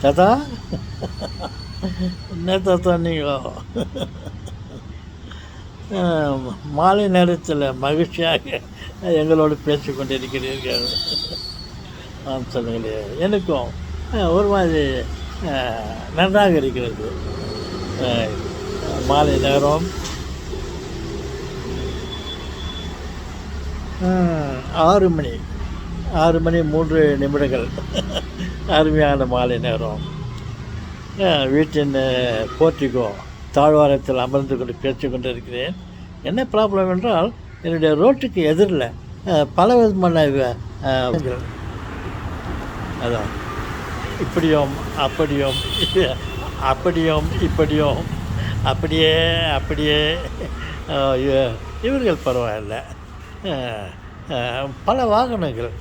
தாத்தா, என்ன தாத்தா நீங்கள் மாலை நேரத்தில் மகிழ்ச்சியாக எங்களோடு பேசி கொண்டிருக்கிறீர்கள்? சொல்லுங்களே. எனக்கும் ஒரு மாதிரி நன்றாக இருக்கிறது. மாலை நேரம் 6 மணி 6 மணி 3 நிமிடங்கள். அருமையான மாலை நேரம். வீட்டின் போர்ட்டிகோ தாழ்வாரத்தில் அமர்ந்து கொண்டு பேசி கொண்டு இருக்கிறேன். என்ன ப்ராப்ளம் என்றால், என்னுடைய ரோட்டுக்கு எதிரில் பல விதமான அதான் இப்படியும் அப்படியும் அப்படியும் இப்படியும் அப்படியே அப்படியே இவர்கள் பரவாயில்ல. பல வாகனங்கள்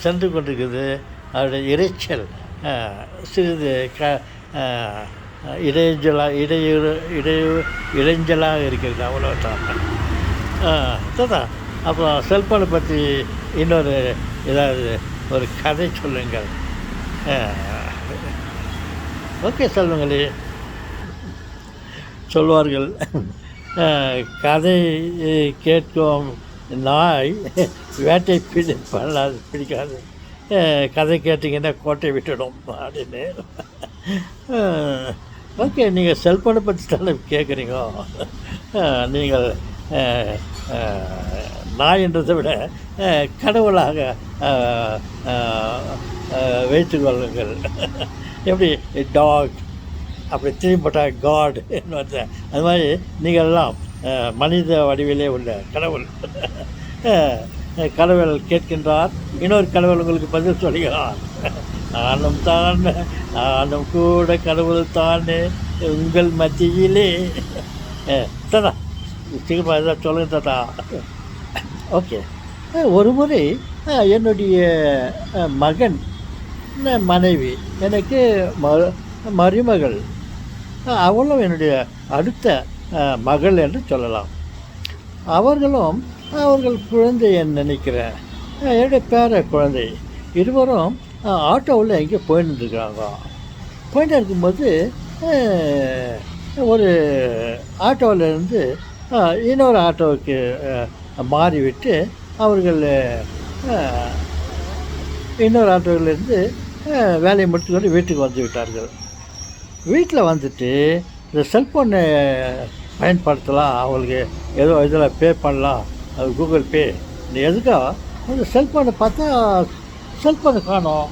சென்று கொண்டிருக்குது. அவருடைய இரைச்சல் சிறிது இடைஞ்சலாக இருக்கிறது, அவ்வளோதான். தாத்தா, அப்புறம் செல்ஃபோனை பற்றி இன்னொரு ஏதாவது ஒரு கதை சொல்லுங்கள். ஓகே, சொல்லுங்களே. சொல்வார்கள், கதை கேட்கும் நாய் வேட்டை பிடிக்காது, கதை கேட்டிங்கன்னா கோட்டை விட்டுடும் அப்படின்னு. ஓகே, நீங்கள் செல்ஃபோனை பற்றி தானே கேட்குறீங்க. நீங்கள் நாய் என்றதை விட கடவுளாக வைத்துக்கொள்ளுங்கள். எப்படி டாக் அப்படி திரும்பிட்டால் காட் என்ன, அது மாதிரி நீங்கள்லாம் மனித வடிவிலே உள்ள கடவுள். கடவுள் கேட்கின்றார், இன்னொரு கடவுள் உங்களுக்கு பதில் சொல்கிறார். நானும் கூட கடவுள் தானே உங்கள் மத்தியிலே. தாத்தா, சீக்கிரமாக எதாவது சொல்லுங்க தாத்தா. ஓகே, ஒரு முறை என்னுடைய மகன் மனைவி, எனக்கு மருமகள், அவளும் என்னுடைய அடுத்த மகள் என்று சொல்லலாம். அவர்கள் குழந்தை என்று நினைக்கிறேன், என்னுடைய பேர குழந்தை. இருவரும் ஆட்டோவில் எங்கேயோ போயின்னு இருக்கிறாங்க. போயிட்டு இருக்கும்போது ஒரு ஆட்டோவிலேருந்து இன்னொரு ஆட்டோவுக்கு மாறிவிட்டு அவர்கள் இன்னொரு ஆட்டோவிலேருந்து வேலையை முடித்துக்கொண்டு வீட்டுக்கு வந்து விட்டார்கள். வீட்டில் வந்துட்டு இந்த செல்ஃபோனை பயன்படுத்தலாம், அவங்களுக்கு ஏதோ இதில் பே பண்ணலாம், அது கூகுள் பே. இந்த எதுக்காக அந்த செல்ஃபோனை பார்த்தா செல்ஃபோனை காணோம்.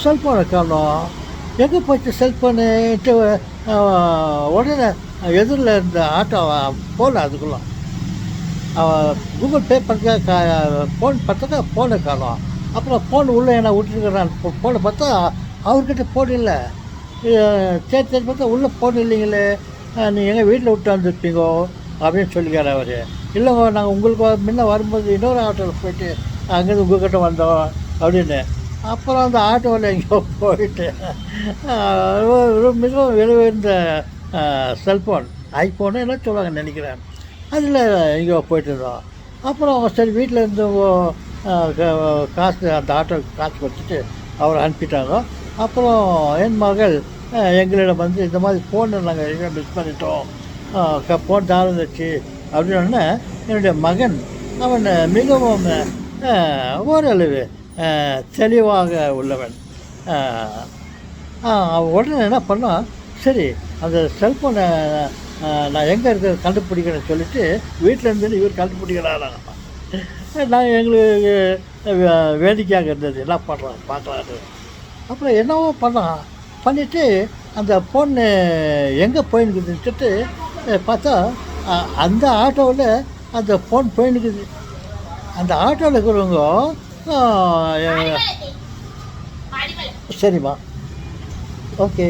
செல்ஃபோனை காணோம், எங்கே போச்சு செல்ஃபோனுட்டு உடனே எதிரில் இருந்த ஆட்டோ போகல. அதுக்குள்ள கூகுள் பே பண்ணுறதுக்காக ஃபோன் பார்த்தா ஃபோனை காணோம். அப்புறம் ஃபோன் உள்ளே என்ன விட்டுருக்கிறான், ஃபோனை பார்த்தா அவர்கிட்ட ஃபோன் இல்லை. சரி பார்த்தா உள்ளே ஃபோன் இல்லைங்களே, நீங்கள் எங்கள் வீட்டில் விட்டு வந்துருப்பீங்கோ அப்படின்னு சொல்லிக்கார் அவர். இல்லைங்க, நாங்கள் உங்களுக்கு முன்ன வரும்போது இன்னொரு ஆட்டோவில் போயிட்டு அங்கேருந்து உங்கள்கிட்ட வந்தோம் அப்படின்னு. அப்புறம் அந்த ஆட்டோவில் எங்கேயோ போயிட்டு மிகவும் விலை உயர்ந்த செல்ஃபோன், ஐஃபோனு என்ன சொல்லுவாங்கன்னு நினைக்கிறேன், அதில் எங்கேயோ போயிட்டு இருந்தோம். அப்புறம் சரி, வீட்டில் இருந்து காசு, அந்த ஆட்டோவுக்கு காசு கொடுத்துட்டு அவரை அனுப்பிட்டாங்க. அப்புறம் என் மகள் எங்களிடம் வந்து, இந்த மாதிரி ஃபோனை நாங்கள் எங்கே மிஸ் பண்ணிட்டோம், ஃபோன் தான் இருந்துச்சு அப்படின்னா, என்னுடைய மகன் அவன் மிகவும் ஓரளவு தெளிவாக உள்ளவன். உடனே என்ன பண்ணால், சரி அந்த செல்ஃபோனை நான் எங்கே இருக்கிறது கண்டுபிடிக்கிறேன்னு சொல்லிவிட்டு வீட்டிலேருந்து இவர் கண்டுபிடிக்கிறாராம். நான் எங்களுக்கு வேடிக்கையாக இருந்தது, என்ன பண்ணுறான் பார்க்கலான்னு. அப்புறம் என்னவோ பண்ணிவிட்டு அந்த பொண்ணு எங்கே போயின்னுக்குதுன்ட்டு பார்த்தா அந்த ஆட்டோவில் அந்த ஃபோன் போயின்னுக்குது. அந்த ஆட்டோவில் இருக்கிறவங்க, சரிம்மா, ஓகே,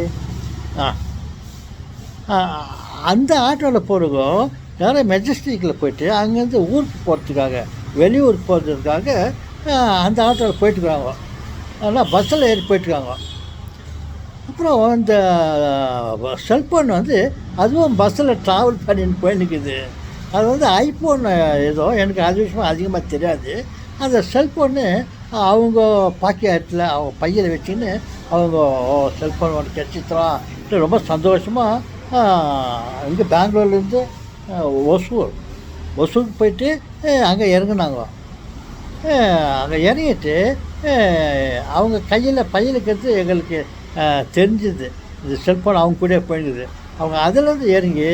அந்த ஆட்டோவில் போகிறவங்க நிறைய மெஜஸ்டிக்கில் போயிட்டு அங்கேருந்து ஊருக்கு போகிறதுக்காக, வெளியூருக்கு போகிறதுக்காக அந்த ஆட்டோவில் போயிட்டுருக்காங்க. ஆனால் பஸ்ஸில் ஏறி போயிட்டுருக்காங்க. அப்புறம் இந்த செல்ஃபோன் வந்து அதுவும் பஸ்ஸில் ட்ராவல் பண்ணின்னு போயின்னுக்குது. அது வந்து ஐஃபோன் ஏதோ, எனக்கு அது விஷயமாக அதிகமாக தெரியாது. அந்த செல்ஃபோனு அவங்க பாக்கெட்டில் அவங்க பையில் வச்சுன்னு அவங்க செல்ஃபோன் ஒன்று கிடச்சித்தோம் ரொம்ப சந்தோஷமாக இங்கே பெங்களூர்லேருந்து ஒசூருக்கு போயிட்டு அங்கே இறங்குனாங்க. அங்கே இறங்கிட்டு அவங்க பையில் இருக்கிறது எங்களுக்கு தெரிஞ்சுது. இந்த செல்ஃபோன் அவங்க கூட போயிருக்குது. அவங்க அதிலேருந்து இறங்கி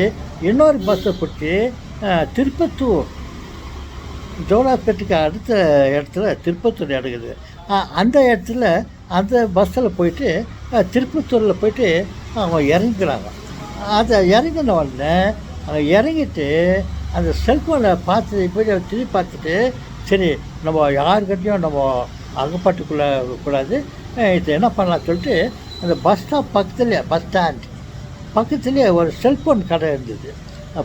இன்னொரு பஸ்ஸை பிடிச்சி திருப்பத்தூர் ஜோலார்பேட்டுக்கு அடுத்த இடத்துல திருப்பத்தூர் எடுக்குது. அந்த இடத்துல அந்த பஸ்ஸில் போயிட்டு திருப்பத்தூரில் போயிட்டு அவங்க இறங்கிக்கிறாங்க. அதை இறங்கின உடனே அங்கே இறங்கிட்டு அந்த செல்ஃபோனை பார்த்து போய் திரும்பி பார்த்துட்டு, சரி நம்ம யாருக்கிட்டையும் நம்ம அகப்பட்டுக்குள்ள கூடாது, இது என்ன பண்ணலாம் சொல்லிட்டு அந்த பஸ் ஸ்டாப் பஸ் ஸ்டாண்ட் பக்கத்துலேயே ஒரு செல்ஃபோன் கடை இருந்தது.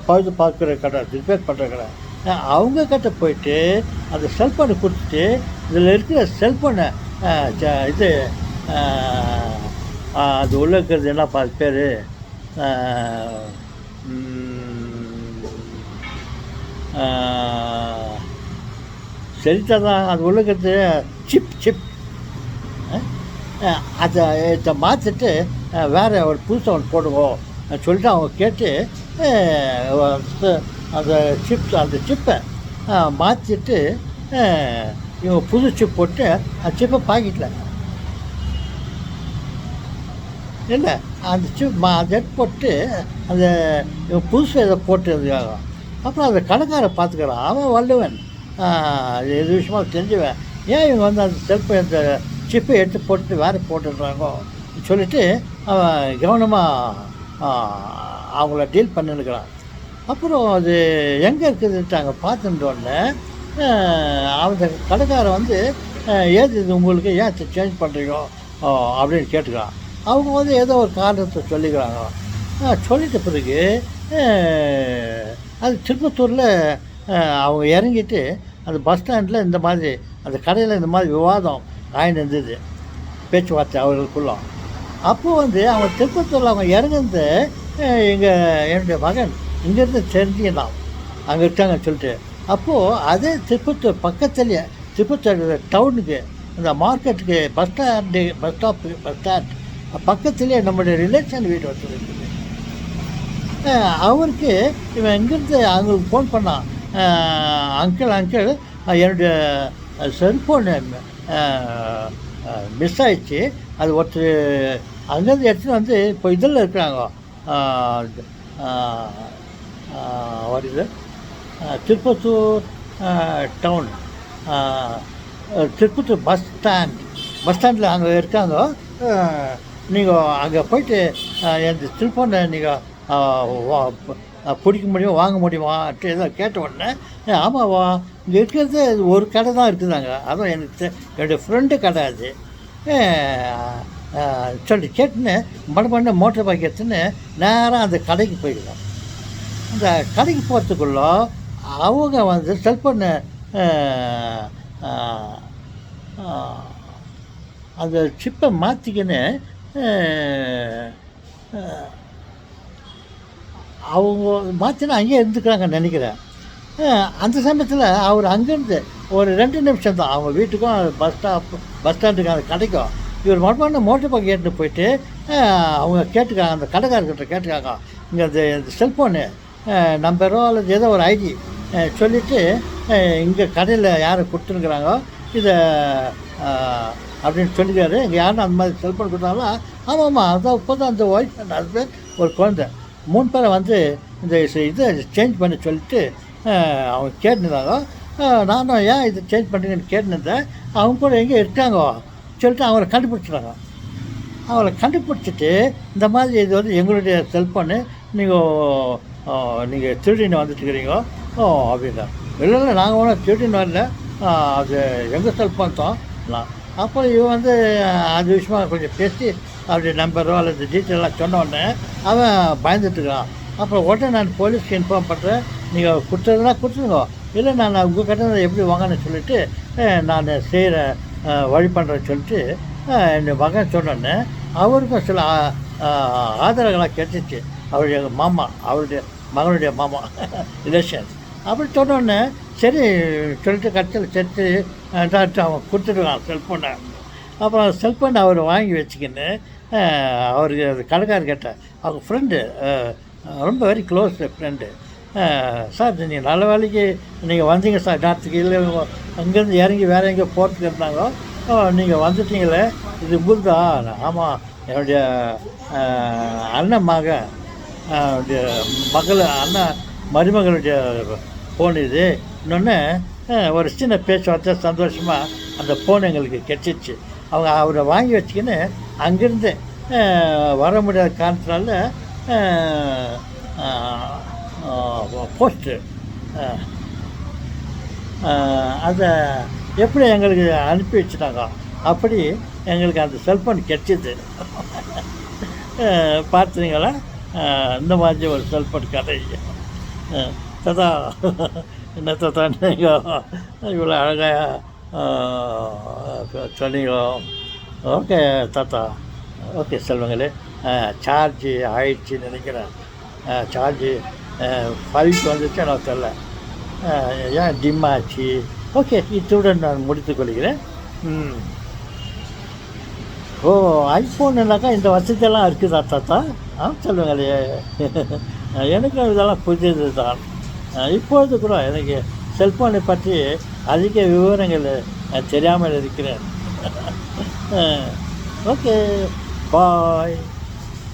பழுது பார்க்குற கடை, ரிப்பேர் பண்ணுற கடை. அவங்கக்கிட்ட போயிட்டு அந்த செல்ஃபோனை கொடுத்துட்டு, இதில் இருக்கிற செல்ஃபோனை இது அது உள்ளே இருக்கிறது என்னப்பா அது பேர், சரிதான், அது உள்ளே இருக்கிறது சிப் அதை மாற்றிட்டு வேறு ஒரு புதுசாக ஒன்று போடுவோம் சொல்லிட்டு அவங்க கேட்டு அந்த சிப்பை மாற்றிட்டு இவங்க புது சிப் போட்டு அந்த சிப்பை பாக்கெட்டில் இல்லை அந்த சிப் அந்த போட்டு அந்த இவங்க புதுசு இதை போட்டுருக்காங்க. அப்புறம் அந்த கடைக்காரை பார்த்துக்கிறான், அவன் வல்லுவன், எது விஷயமாக தெரிஞ்சுவேன், ஏன் இவங்க வந்து அந்த செல்ஃபை அந்த சிப்பை எடுத்து போட்டு வேறு போட்டுடுறாங்கோ சொல்லிவிட்டு அவன் கவனமாக அவங்கள டீல் பண்ணிருக்கிறான். அப்புறம் அது எங்கே இருக்குதுன்ட்டு அங்கே பார்த்துட்டோடனே அந்த கடைக்காரன் வந்து ஏது இது உங்களுக்கு ஏன் சேஞ்ச் பண்ணுறீங்க அப்படின்னு கேட்டுக்கிறான். அவங்க வந்து ஏதோ ஒரு காரணத்தை சொல்லிக்கிறாங்க. சொல்லிட்ட பிறகு அது திருப்பத்தூரில் அவங்க இறங்கிட்டு அந்த பஸ் ஸ்டாண்டில் இந்த மாதிரி அந்த கடையில் இந்த மாதிரி விவாதம் ஆயின்னு இருந்தது, பேச்சுவார்த்தை அவர்களுக்குள்ள. அப்போது வந்து அவங்க திருப்பத்தூரில் அவங்க இறங்குறது என்னுடைய மகன் இங்கேருந்து தெரிஞ்சுக்கலாம் அங்கே இருக்காங்கன்னு சொல்லிட்டு. அப்போது அதே திருப்பத்தூர் பக்கத்துலேயே திருப்பத்தூர் டவுனுக்கு அந்த மார்க்கெட்டுக்கு பஸ் ஸ்டாண்ட் பக்கத்துலேயே நம்முடைய ரிலேஷன் வீடு வச்சுருக்குது. அவருக்கு இவன் இங்கேருந்து அவங்களுக்கு ஃபோன் பண்ணான், அங்கிள் என்னுடைய செல்ஃபோனு மிஸ் ஆயிடுச்சு, அது ஒருத்தர் அங்கேருந்து எடுத்துகிட்டு வந்து இப்போ இதில் இருக்கிறாங்க வருது திருப்பத்தூர் டவுன் திருப்பத்தூர் பஸ் ஸ்டாண்டில் அங்கே இருக்காங்க, நீங்கள் அங்கே போயிட்டு எந்த செல்ஃபோனை நீங்கள் பிடிக்க முடியும் வாங்க முடியுமான்ட்டு ஏதோ கேட்ட உடனே, ஆமாவா இங்கே இருக்கிறது ஒரு கடை தான் இருக்குதாங்க, அதுவும் என்னுடைய ஃப்ரெண்டு கடை அது சொல்லி கேட்டுன்னு மட மோட்டர் பைக் எடுத்துன்னு நேராக அந்த கடைக்கு போயிடுவோம். அந்த கடைக்கு போகிறதுக்குள்ள அவங்க வந்து செல்ஃபோனை அந்த சிப்பை மாற்றிக்கின்னு அவங்க மாற்றினா அங்கேயே இருந்துக்கிறாங்கன்னு நினைக்கிறேன். அந்த சமயத்தில் அவர் அங்கேருந்து ஒரு 2 நிமிஷம் தான் அவங்க வீட்டுக்கும் பஸ் ஸ்டாண்டுக்கும் அந்த கடைக்கும். இவர் மறுபடியும் மோட்டர் பைக் ஏற்றிட்டு போயிட்டு அவங்க கேட்டுக்காங்க, அந்த கடைக்காரர்கிட்ட கேட்டுக்காங்க, இங்கே இந்த செல்ஃபோனு நம்பரோ அல்லது ஏதோ ஒரு ஐடி சொல்லிவிட்டு இங்கே கடையில் யாரை கொடுத்துருக்குறாங்கோ இதை அப்படின்னு சொல்லிக்கிறாரு. இங்கே யாரும் அந்த மாதிரி செல்ஃபோன் கொடுத்தாங்களா? ஆமாம்மா, அதான் இப்போ தான் அந்த ஒய்ஃப் அண்ட் ஹஸ்பண்ட் ஒரு குழந்தை 3 பேரை வந்து இந்த இதை சேஞ்ச் பண்ணி சொல்லிட்டு அவங்க கேட்டுருந்தாங்க. நானும் ஏன் இதை சேஞ்ச் பண்ணுறீங்கன்னு கேட்டுருந்தேன். அவங்க கூட எங்கே இருக்காங்கோ சொல்லிட்டு அவங்கள கண்டுபிடிச்சிட்டாங்க. அவங்கள கண்டுபிடிச்சிட்டு இந்த மாதிரி இது வந்து எங்களுடைய செல்ஃபோனு நீங்கள் திருடின்னு வந்துட்டுருக்கிறீங்க அப்படின்னா. இல்லை நாங்கள் ஒன்றும் திருடின்னு வரல, அது எங்கள் செல்ஃபோன் தான். அப்போ இவன் வந்து அது விஷயமாக கொஞ்சம் பேசி அப்படி நம்பரோ அல்லது டீட்டெயிலாக சொன்னோடனே அவன் பயந்துட்டுருக்கான். அப்புறம் உடனே நான் போலீஸ்க்கு இன்ஃபார்ம் பண்ணுறேன், நீங்கள் கொடுத்ததுனா கொடுத்துருங்க, இல்லை நான் உங்கள் கிட்ட எப்படி வாங்கன்னு சொல்லிவிட்டு நான் செய்கிற வழி பண்ணுறேன்னு சொல்லிட்டு என் மகன் சொன்னோன்னே அவருக்கும் சில ஆதரவுகளாக கிடைச்சிச்சு. அவருடைய மாமா, அவருடைய மகனுடைய மாமா ரிலேஷன்ஸ். அப்படி சொன்னோடனே சரி சொல்லிட்டு கடைசியில் செட்டு அவன் கொடுத்துடுவான் செல்ஃபோனை. அப்புறம் செல்ஃபோனை அவர் வாங்கி வச்சுக்கின்னு அவருக்கு அது கடைக்காரர் கேட்டார். அவங்க ஃப்ரெண்டு, ரொம்ப வெரி க்ளோஸ் ஃப்ரெண்டு. சார் நீங்கள் நல்ல வேலைக்கு நீங்கள் வந்தீங்க சார், நேரத்துக்கு இல்லை அங்கேருந்து இறங்கி வேறு எங்கேயோ போகிறதுக்கு இருந்தாங்க, நீங்கள் வந்துட்டீங்களே, இது உங்களுதா? ஆமாம், என்னுடைய அண்ணன் மகன் மகள் அண்ணன் மருமகளுடைய ஃபோன் இது. இன்னொன்று ஒரு சின்ன பேச்சுவார்த்தை சந்தோஷமாக அந்த ஃபோன் எங்களுக்கு கிடச்சிச்சு. அவங்க அவரை வாங்கி வச்சுக்கின்னு அங்கேருந்து வர முடியாத காரணத்தினால போஸ்ட்டு அதை எப்படி எங்களுக்கு அனுப்பி வச்சுட்டாங்க. அப்படி எங்களுக்கு அந்த செல்ஃபோன் கிடச்சிது. பார்த்துங்களா? இந்த மாதிரி ஒரு செல்ஃபோன் கதை. தாத்தா, என்ன தாத்தா நீங்கள் இவ்வளோ அழகாக சொன்னீங்க. ஓகே தாத்தா, ஓகே செல்வங்களே. சார்ஜு ஆயிடுச்சுன்னு நினைக்கிறேன். சார்ஜு 5 வந்துச்சு, எனக்கு தெரில ஏன் டிம் ஆச்சு. ஓகே, இத்துடன் நான் முடித்துக்கொள்கிறேன். ஓ, ஐஃபோனுனாக்கா இந்த வசதியெல்லாம் இருக்குதா தாத்தா? சொல்லுங்களே. எனக்கும் இதெல்லாம் புரிஞ்சது தான். இப்பொழுது கூட எனக்கு செல்ஃபோனை பற்றி அதிக விவரங்கள் தெரியாமல் இருக்கிறேன். ஓகே, பாய்.